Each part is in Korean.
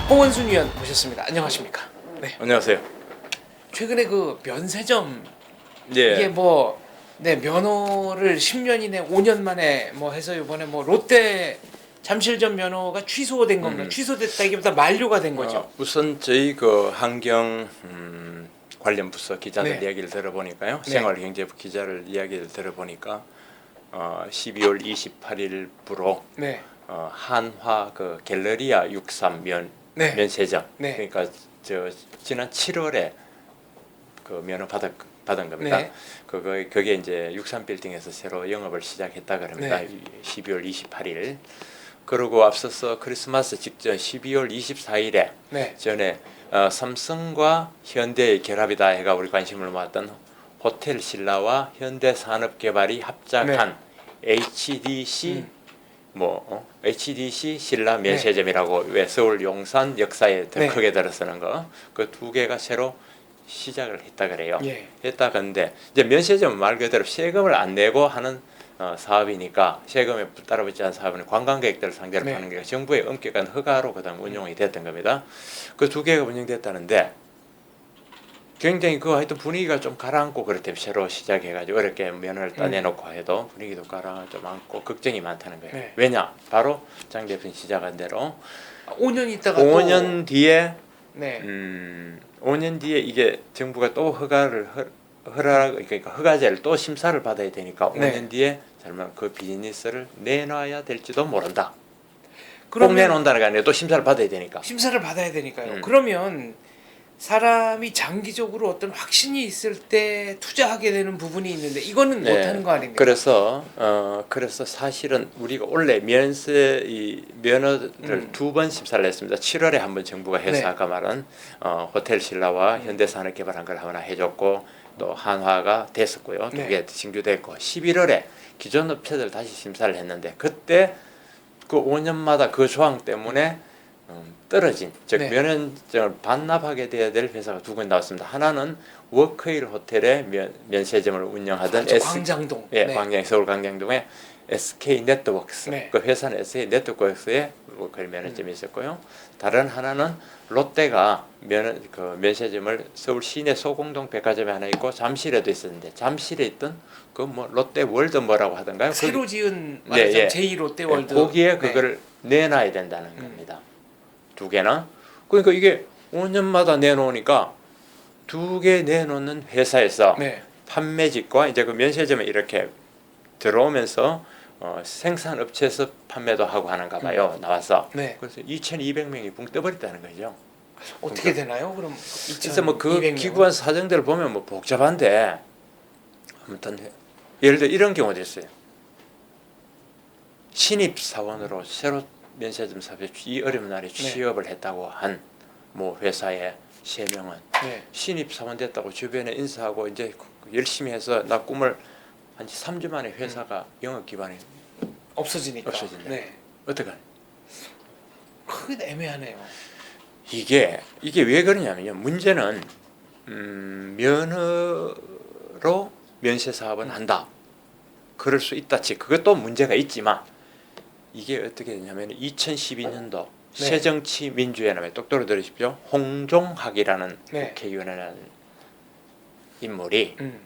홍원순 위원 모셨습니다. 안녕하십니까? 네. 안녕하세요. 최근에 그 면세점 예. 이게 면허를 10년 이내 5년 만에 해서 이번에 롯데 잠실점 면허가 취소된 건가? 취소됐다기보다 만료가 된 거죠. 우선 저희 그 환경 관련 부서 기자들 네. 이야기를 들어보니까요. 네. 생활경제부 기자를 이야기를 들어보니까 12월 28일부로 네. 한화 그 갤러리아 63 네. 면세점. 네. 그러니까 저 지난 7월에 그 면허 받은 겁니다. 네. 그게 이제 63 빌딩에서 새로 영업을 시작했다 그럽니다. 네. 12월 28일. 그리고 앞서서 크리스마스 직전 12월 24일에 네. 전에 삼성과 현대의 결합이다 해가 우리 관심을 모았던 호텔 신라와 현대산업개발이 합작한 HDC HDC 신라 면세점이라고 왜 서울 용산 역사에 더 네. 크게 들어서는 거 그 두 개가 새로 시작을 했다 그래요. 예. 했다 근데 이제 면세점은 말 그대로 세금을 안 내고 하는 사업이니까 세금에 따라붙지 않은 사업은 관광객들을 상대로 네. 하는 게 정부의 엄격한 허가로 그다음 운영이 됐던 겁니다. 그 두 개가 운영됐다는데 굉장히 그 하여튼 분위기가 좀 가라앉고 그렇대요. 새로 시작해가지고 어렵게 면허를 따내놓고 해도 분위기도 가라앉고 많고 걱정이 많다는 거예요. 네. 왜냐? 바로 장 대표님 시작한 대로 5년 있다가 5년 뒤에 네. 5년 뒤에 이게 정부가 또 그러니까 허가제를 또 심사를 받아야 되니까 네. 5년 뒤에 잘못 그 비즈니스를 내놔야 될지도 모른다. 꼭 그러면 내놓는다는 게 아니라 또 심사를 받아야 되니까. 심사를 받아야 되니까요. 그러면 사람이 장기적으로 어떤 확신이 있을 때 투자하게 되는 부분이 있는데 이거는 네. 못하는 거 아닙니까? 그래서 사실은 우리가 원래 면허를 두 번 심사를 했습니다. 7월에 한 번 정부가 해서 네. 아까 말한 호텔 신라와 현대산업개발한 걸 하나 해줬고 또 한화가 됐었고요. 두 네. 개 신규됐고 11월에 기존 업체들 다시 심사를 했는데 그때 그 5년마다 그 조항 때문에 떨어진 즉 네. 면허증을 반납하게 돼야 될 회사가 두 군 나왔습니다. 하나는 워크힐 호텔의 면세점을 운영하던 광장동. 예, 서울 광장동에 SK 네트워크스. 네. 그 회사는 SK 네트워크스의 워크힐 면허점이 있었고요. 다른 하나는 롯데가 면세점을 서울 시내 소공동 백화점에 하나 있고 잠실에도 있었는데 잠실에 있던 그 롯데 월드 뭐라고 하던가요? 새로 지은 네, 말하자면 예. 제2 롯데월드. 거기에 그걸 내놔야 된다는 겁니다. 두 개나. 그러니까 이게 5년마다 내놓으니까 두 개 내놓는 회사에서 네. 판매직과 이제 그 면세점에 이렇게 들어오면서 생산업체에서 판매도 하고 하는가 봐요. 나와서. 네. 그래서 2,200명이 붕 떠버렸다는 거죠. 어떻게 되나요? 그럼 그래서 그 2,200 명? 기구한 사정들을 보면 복잡한데 아무튼 예를 들어 이런 경우도 있어요. 신입 사원으로 새로 면세점 사업에 이 어려운 날에 취업을 했다고 한 회사의 3명은 네. 신입 사원 됐다고 주변에 인사하고 이제 열심히 해서 나 꿈을 한 3주 만에 회사가 영업 기반이 없어지니까. 없어진다. 네. 어떡하냐? 그게 애매하네요. 이게 왜 그러냐면요. 문제는 면허로 면세 사업은 한다. 그럴 수 있다. 즉 그것도 문제가 있지만 이게 어떻게 되냐면 2012년도 네. 새정치민주연합에 똑똑히 들으십시오. 홍종학이라는 네. 국회의원이라는 인물이 음.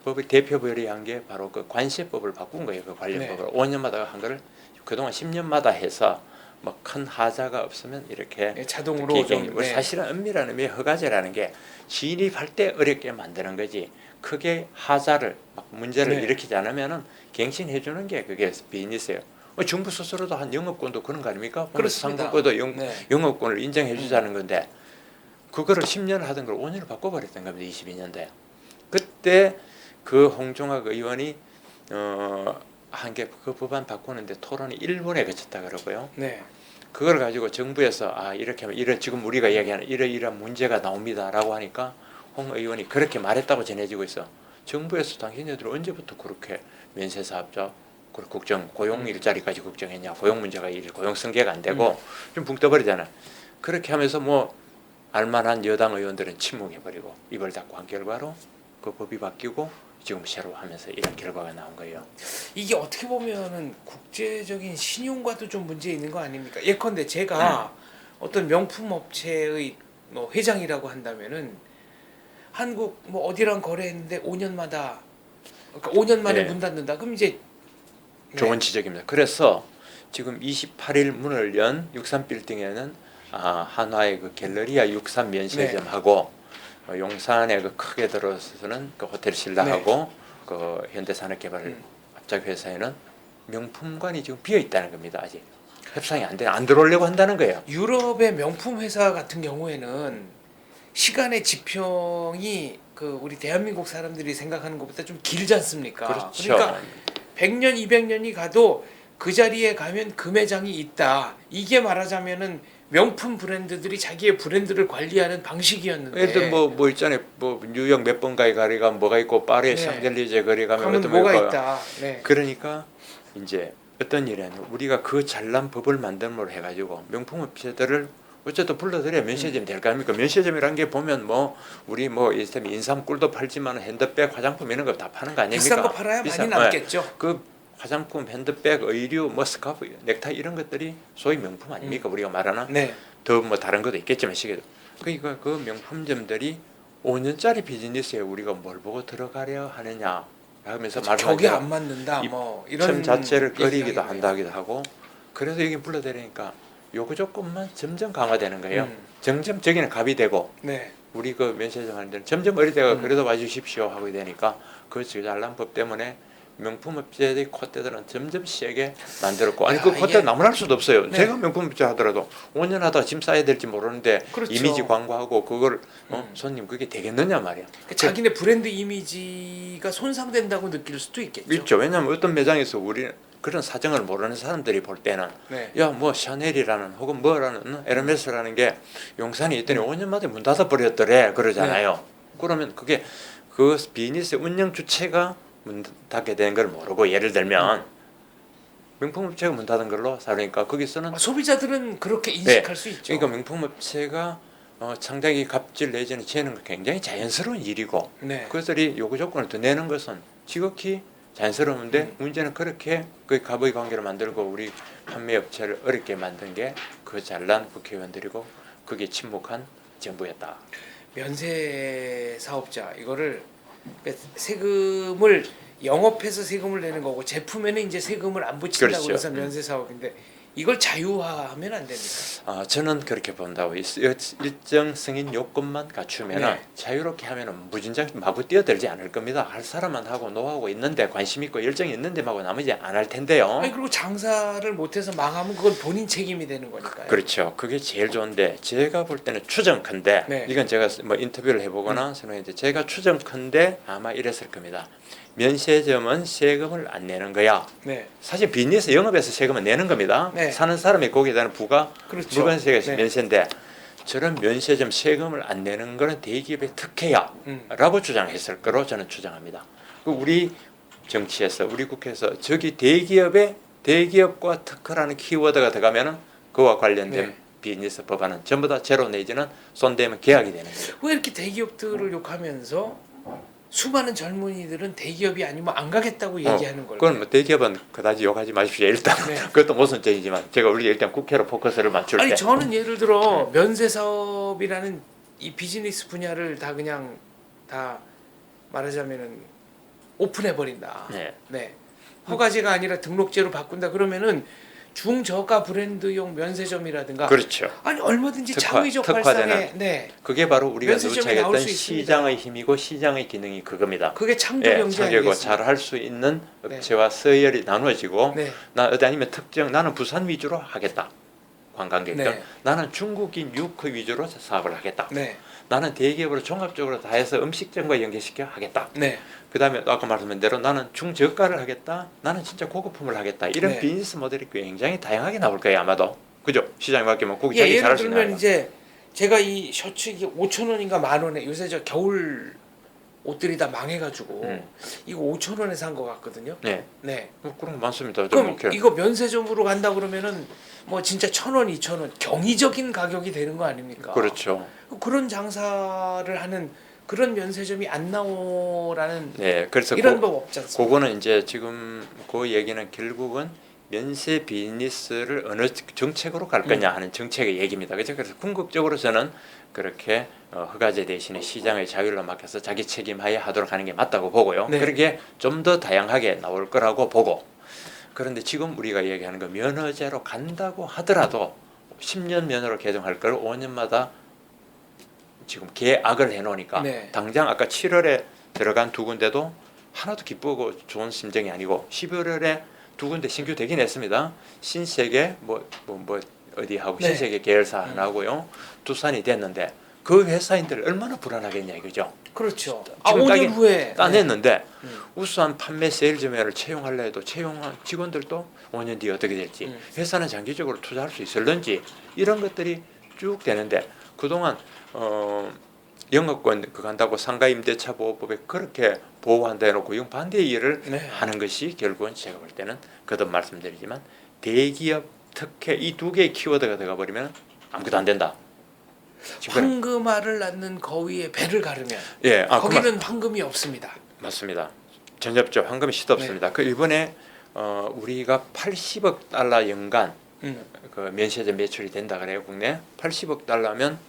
법의 대표 발의한 게 바로 그 관세법을 바꾼 거예요. 그 관련법을 네. 5년마다 한 거를 그동안 10년마다 해서 큰 하자가 없으면 이렇게 네, 자동으로 좀, 사실은 엄밀한 의미의 허가제라는 게 진입할 때 어렵게 만드는 거지 크게 하자를 문제를 네. 일으키지 않으면은 갱신해 주는 게 그게 비즈니스예요. 정부 스스로도 한 영업권도 그런 거 아닙니까? 그렇습니다. 상권도 네. 영업권을 인정해 주자는 건데 그거를 10년 하던 걸 5년을 바꿔버렸던 겁니다. 22년도에. 그때 그 홍종학 의원이 한 게 그 법안 바꾸는데 토론이 1분에 그쳤다 그러고요. 네. 그걸 가지고 정부에서 이렇게 하면 지금 우리가 이야기하는 이러이러한 문제가 나옵니다라고 하니까 홍 의원이 그렇게 말했다고 전해지고 있어. 정부에서 당신네들 언제부터 그렇게 면세사업자 고용 일자리까지 걱정했냐. 고용 문제가 고용 승계가 안 되고 좀 붕 떠버리잖아. 그렇게 하면서 알만한 여당 의원들은 침묵해버리고 입을 닫고 한 결과로 그 법이 바뀌고 지금 새로 하면서 이런 결과가 나온 거예요. 이게 어떻게 보면은 국제적인 신용과도 좀 문제 있는 거 아닙니까? 예컨대 제가 어떤 명품 업체의 뭐 회장이라고 한다면은 한국 뭐 어디랑 거래했는데 5년마다 그러니까 5년 만에 네. 문 닫는다. 그럼 이제 좋은 지적입니다. 그래서 지금 28일 문을 연 63빌딩에는 한화의 그 갤러리아 63 면세점하고 용산에 그 크게 들어서는 그 호텔 신라하고 그 현대산업개발 합작회사에는 명품관이 지금 비어 있다는 겁니다. 아직 협상이 안 들어오려고 한다는 거예요. 유럽의 명품 회사 같은 경우에는 시간의 지평이 그 우리 대한민국 사람들이 생각하는 것보다 좀 길지 않습니까? 그렇죠. 그러니까 100년, 200년이 가도 그 자리에 가면 그 매장이 있다. 이게 말하자면은 명품 브랜드들이 자기의 브랜드를 관리하는 방식이었는데. 예를 들어 뭐 있잖아요. 뭐 뉴욕 몇 번가에 거리가 뭐가 있고 파리 네. 샹젤리제 거리 가면 가면 어떤 뭐가 있고. 있다. 네. 그러니까 이제 어떤 일이 아니고 우리가 그 잘난 법을 만듦으로 해가지고 명품 업체들을 어쨌든 불러들여야 면세점이 될 거 아닙니까? 면세점이라는 게 보면 뭐 우리 뭐 이를테면 인삼 꿀도 팔지만 핸드백, 화장품 이런 거 다 파는 거 아닙니까? 비싼 거 팔아야 많이 남겠죠. 그 화장품, 핸드백, 의류, 뭐 스카프, 넥타이 이런 것들이 소위 명품 아닙니까? 우리가 말하는 네. 더 뭐 다른 것도 있겠지만 시계도. 그러니까 그 명품점들이 5년짜리 비즈니스에 우리가 뭘 보고 들어가려 하느냐 하면서 격이 안 맞는다. 뭐 이런 점 자체를 얘기를 꺼리기도 하겠네요. 한다기도 하고 그래서 여기 불러들이니까 요구 조건만 점점 강화되는 거예요. 점점 저기는 갑이 되고 네. 우리 그 면세점 하는 데는 점점 어리다가 그래도 와주십시오 하고 되니까 그 잘난 법 때문에 명품 업체의 콧대들은 점점 세게 만들었고 아니 그 콧대 나무랄 수도 없어요. 네. 제가 명품 업체 하더라도 5년 하다가 짐 싸야 될지 모르는데 그렇죠. 이미지 광고하고 그걸 손님 그게 되겠느냐 말이야. 그러니까 자기네 브랜드 이미지가 손상된다고 느낄 수도 있겠죠. 있죠. 왜냐하면 어떤 매장에서 우리 그런 사정을 모르는 사람들이 볼 때는 네. 야 뭐 샤넬이라는 혹은 뭐라는 에르메스라는 게 용산에 있더니 5년 만에 문 닫아 버렸더래 그러잖아요. 그러면 그게 그 비즈니스 운영 주체가 문 닫게 된 걸 모르고 예를 들면 명품업체가 문 닫은 걸로 사니까 거기서는 소비자들은 그렇게 인식할 수 있죠. 그러니까 명품업체가 상당히 갑질 내지는 재는 건 굉장히 자연스러운 일이고 네. 그것들이 요구 조건을 더 내는 것은 지극히 자연스러운데 문제는 그렇게 그 갑의 관계를 만들고 우리 판매업체를 어렵게 만든 게 그 잘난 국회의원들이고 그게 침묵한 정부였다. 면세 사업자 이거를 그러니까 세금을 영업해서 세금을 내는 거고 제품에는 이제 세금을 안 붙인다고 그렇죠. 해서 면세 사업인데 이걸 자유화하면 안 됩니까? 저는 그렇게 본다고 일정 승인 요건만 갖추면 네. 자유롭게 하면 무진장 마구 뛰어들지 않을 겁니다. 할 사람만 하고 노하고 있는데 관심 있고 열정이 있는데 하고 나머지 안 할 텐데요. 아니 그리고 장사를 못해서 망하면 그건 본인 책임이 되는 거니까요. 그렇죠. 그게 제일 좋은데 제가 볼 때는 추정컨대 네. 이건 제가 뭐 인터뷰를 해보거나 설명했는데 제가 추정컨대 아마 이랬을 겁니다. 면세점은 세금을 안 내는 거야. 네. 사실 비즈니스 영업에서 세금은 내는 겁니다. 네. 사는 사람이 거기에 대한 부가 그렇죠. 물건세가 네. 면세인데 저런 면세점 세금을 안 내는 거는 대기업의 특혜야 라고 주장했을 거로 저는 추정합니다. 우리 정치에서 우리 국회에서 저기 대기업과 특허라는 키워드가 들어가면은 그와 관련된 네. 비즈니스 법안은 전부 다 제로 내지는 손대면 계약이 되는 거예요. 왜 이렇게 대기업들을 욕하면서 수많은 젊은이들은 대기업이 아니면 안 가겠다고 얘기하는 걸까요? 그건 뭐 대기업은 그다지 욕하지 마십시오. 일단 네. 그것도 모순적이지만 제가 우리 일단 국회로 포커스를 맞출 아니 때 저는 예를 들어 면세 사업이라는 이 비즈니스 분야를 다 그냥 다 말하자면은 오픈해 버린다. 네. 네. 허가제가 아니라 등록제로 바꾼다 그러면은 중저가 브랜드용 면세점이라든가 그렇죠. 아니 얼마든지 특화, 창의적 특화되는. 발상에 네. 그게 바로 우리가 면세점이 누차 나올 했던 수 있습니다. 시장의 힘이고 시장의 기능이 그겁니다. 그게 창조 예, 경제 창조고 아니겠습니까? 잘할 수 있는 네. 업체와 서열이 나누어지고 네. 나 어디 아니면 특정 나는 부산 위주로 하겠다. 관광객들. 네. 나는 중국인 유크 위주로 사업을 하겠다. 네. 나는 대기업으로 종합적으로 다 해서 음식점과 연계시켜 하겠다. 네. 그다음에 아까 말씀한 대로 나는 중저가를 하겠다. 나는 진짜 고급품을 하겠다. 이런 네. 비즈니스 모델이 굉장히 다양하게 나올 거예요 아마도. 그죠? 시장이 바뀌면 거기 예, 자기 예를 잘할 수 있는 들면 거예요. 이제 제가 이 셔츠 이게 5,000원인가 만 원에 요새 저 겨울 옷들이 다 망해가지고 이거 5,000원에 산 거 같거든요. 네. 네. 그런 거 많습니다. 그럼 좀 이거 면세점으로 간다 그러면은 뭐 진짜 1,000원, 2,000원 경이적인 가격이 되는 거 아닙니까? 그렇죠. 그런 장사를 하는 그런 면세점이 안 나오라는 네. 그래서 이런 법 없지 않습니까? 그거는 이제 지금 그 얘기는 결국은 면세 비즈니스를 어느 정책으로 갈 거냐 하는 정책의 얘기입니다. 그죠? 그래서 궁극적으로 저는 그렇게 허가제 대신에 시장의 자율로 맡겨서 자기 책임하에 하도록 하는 게 맞다고 보고요. 네. 그렇게 좀 더 다양하게 나올 거라고 보고, 그런데 지금 우리가 얘기하는 거 면허제로 간다고 하더라도 10년 면허로 개정할 걸 5년마다 지금 계약을 해놓으니까 네. 당장 아까 7월에 들어간 두 군데도 하나도 기쁘고 좋은 심정이 아니고 11월에 두 군데 신규 되긴 했습니다. 신세계 뭐 어디하고 네. 신세계 계열사 하나고요. 두산이 됐는데 그 회사인들 얼마나 불안하겠냐 이거죠. 그렇죠. 지금 5년 후에 따냈는데 음. 우수한 판매 세일즈맨을 채용하려 해도 채용한 직원들도 5년 뒤에 어떻게 될지, 회사는 장기적으로 투자할 수 있을런지 이런 것들이 쭉 되는데 그동안 영업권 그거 한다고 상가임대차 보호법에 그렇게 보호한다 해놓고 이건 반대의 일을 네. 하는 것이 결국은 제가 볼 때는 거듭 말씀드리지만 대기업 특혜 이 두 개의 키워드가 들어가 버리면 아무것도 안 된다. 지금 황금알을 낳는 거위에 배를 가르면 예, 거기는 황금이 없습니다. 맞습니다. 전혀 없죠. 황금이 시도 없습니다. 그 이번에 우리가 80억 달러 연간 그 면세점 매출이 된다 그래요. 국내 80억 달러면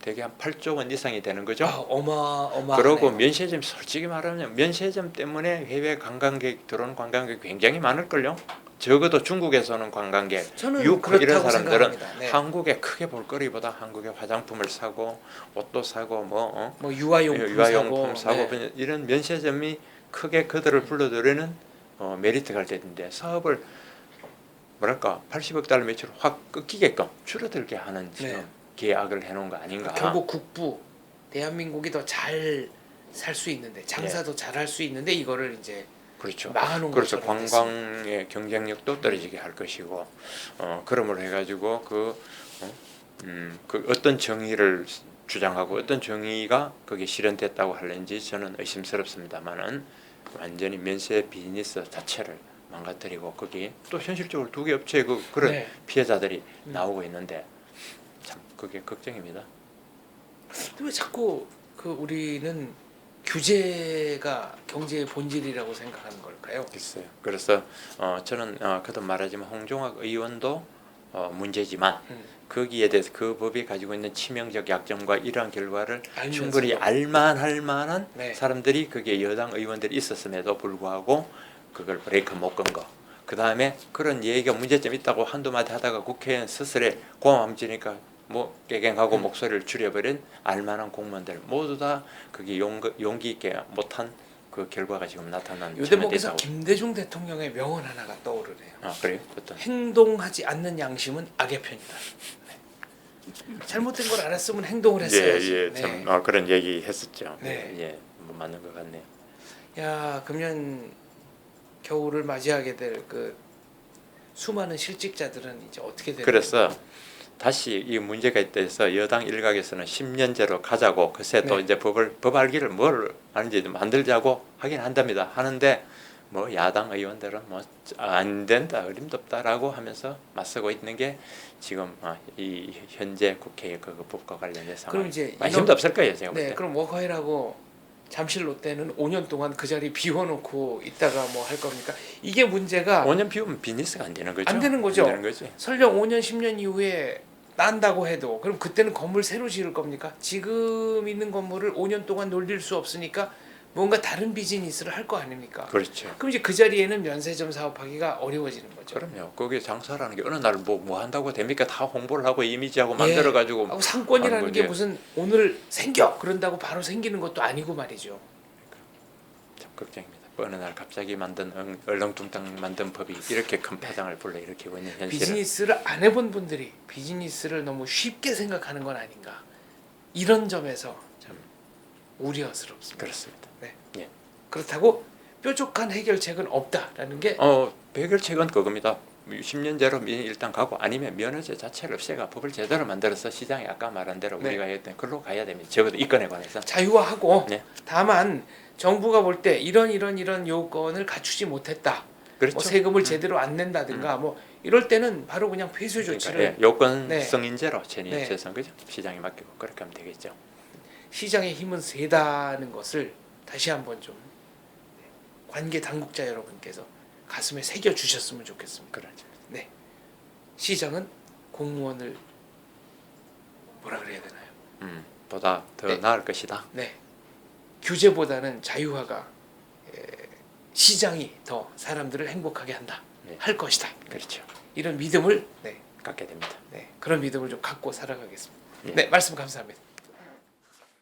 대개 한 8조 원 이상이 되는 거죠. 어마어마. 그러고 면세점 솔직히 말하면 면세점 때문에 해외 관광객 들어오는 관광객 굉장히 많을걸요. 적어도 중국에서는 관광객, 저는 유럽 이런 그렇다고 사람들은 생각합니다. 네. 한국에 크게 볼거리보다 한국의 화장품을 사고 옷도 사고 뭐 유아용품, 유아용품 사고 네. 이런 면세점이 크게 그들을 불러들이는 메리트가 되는데 사업을 뭐랄까 80억 달러 매출 확 꺾이게끔 줄어들게 하는 지금 네. 계약을 해놓은 거 아닌가. 결국 국부 대한민국이 더 잘 살 수 있는데 장사도 잘 할 수 있는데 이거를 이제 그렇죠. 막아놓은 그래서 것처럼 관광의 경쟁력도 떨어지게 할 것이고, 그러므로 해가지고 그 어떤 정의를 주장하고 어떤 정의가 그게 실현됐다고 하는지 저는 의심스럽습니다만은 완전히 면세 비즈니스 자체를 망가뜨리고 거기 또 현실적으로 두 개 업체의 그런 네. 피해자들이 나오고 있는데 참 그게 걱정입니다. 왜 자꾸 그 우리는 규제가 경제의 본질이라고 생각하는 걸까요? 글쎄요. 그래서 저는 거듭 말하지만 홍종학 의원도 문제지만 거기에 대해서 그 법이 가지고 있는 치명적 약점과 이러한 결과를 알면서도. 충분히 알만할 만한 네. 사람들이 거기에 여당 의원들이 있었음에도 불구하고 그걸 브레이크 못 건 거. 그 다음에 그런 얘기가 문제점이 있다고 한두 마디 하다가 국회의원 스스로 고함지니까 뭐 깨갱하고 목소리를 줄여버린 알만한 공무원들 모두 다 그게 용기 있게 못한 그 결과가 지금 나타난 요 대목에서 잘못됐다고. 김대중 대통령의 명언 하나가 떠오르네요. 그래요? 어떤? 행동하지 않는 양심은 악의 편이다. 네. 잘못된 걸 알았으면 행동을 했어야지. 예, 참 그런 얘기 했었죠. 네. 예, 뭐 맞는 것 같네요. 야, 금년 겨울을 맞이하게 될 그 수많은 실직자들은 이제 어떻게 되는 그래서 다시 이 문제가 있다해서 여당 일각에서는 10년제로 가자고 글쎄 또 네. 이제 법 알기를 뭘 하는지 만들자고 하긴 한답니다. 하는데 뭐 야당 의원들은 뭐 안 된다 어림도 없다라고 하면서 맞서고 있는 게 지금 이 현재 국회의 그 법과 관련된 상황. 그럼 이제 관심도 없을 거예요 제가 볼 네, 때. 그럼 워커힐하고 잠실 롯데는 5년 동안 그 자리 비워놓고 있다가 뭐 할 겁니까? 이게 문제가 5년 비우면 비즈니스가 안 되는 거죠. 안 되는 거죠. 안 되는 거지. 설령 5년 10년 이후에 난다고 해도 그럼 그때는 건물 새로 지을 겁니까? 지금 있는 건물을 5년 동안 놀릴 수 없으니까 뭔가 다른 비즈니스를 할 거 아닙니까? 그렇죠. 그럼 이제 그 자리에는 면세점 사업하기가 어려워지는 거죠. 그럼요. 거기에 장사라는 게 어느 날 뭐 한다고 됩니까? 다 홍보를 하고 이미지하고 만들어 가지고 하고 상권이라는 하는 게 거지. 무슨 오늘 생겨 그런다고 바로 생기는 것도 아니고 말이죠. 참 걱정입니다. 어느 날 갑자기 만든 얼렁뚱땅 만든 법이 이렇게 큰 파장을 불러일으키고 있는 현실은 비즈니스를 안 해본 분들이 비즈니스를 너무 쉽게 생각하는 건 아닌가 이런 점에서 참 우려스럽습니다. 그렇습니다. 네. 예. 그렇다고 뾰족한 해결책은 없다라는 게 해결책은 그겁니다. 10년제로 일단 가고 아니면 면허제 자체를 없애가 법을 제대로 만들어서 시장에 아까 말한 대로 네. 우리가 했던 걸로 가야 됩니다. 적어도 이건에 관해서. 자유화하고 네. 다만 정부가 볼 때 이런 요건을 갖추지 못했다. 그렇죠. 뭐 세금을 제대로 안 낸다든가 뭐 이럴 때는 바로 그냥 폐쇄 그러니까, 조치를 예, 요건성인제로 네. 재선 그죠? 시장에 맡기고 그렇게 하면 되겠죠. 시장의 힘은 세다는 것을 다시 한번 좀 관계 당국자 여러분께서 가슴에 새겨 주셨으면 좋겠습니다. 그렇죠. 네, 시장은 공무원을 뭐라 그래야 되나요? 보다 더 네. 나을 것이다. 네, 규제보다는 자유화가 시장이 더 사람들을 행복하게 한다, 네. 할 것이다. 그렇죠. 이런 믿음을 갖게 됩니다. 그런 믿음을 좀 갖고 살아가겠습니다. 예. 네, 말씀 감사합니다.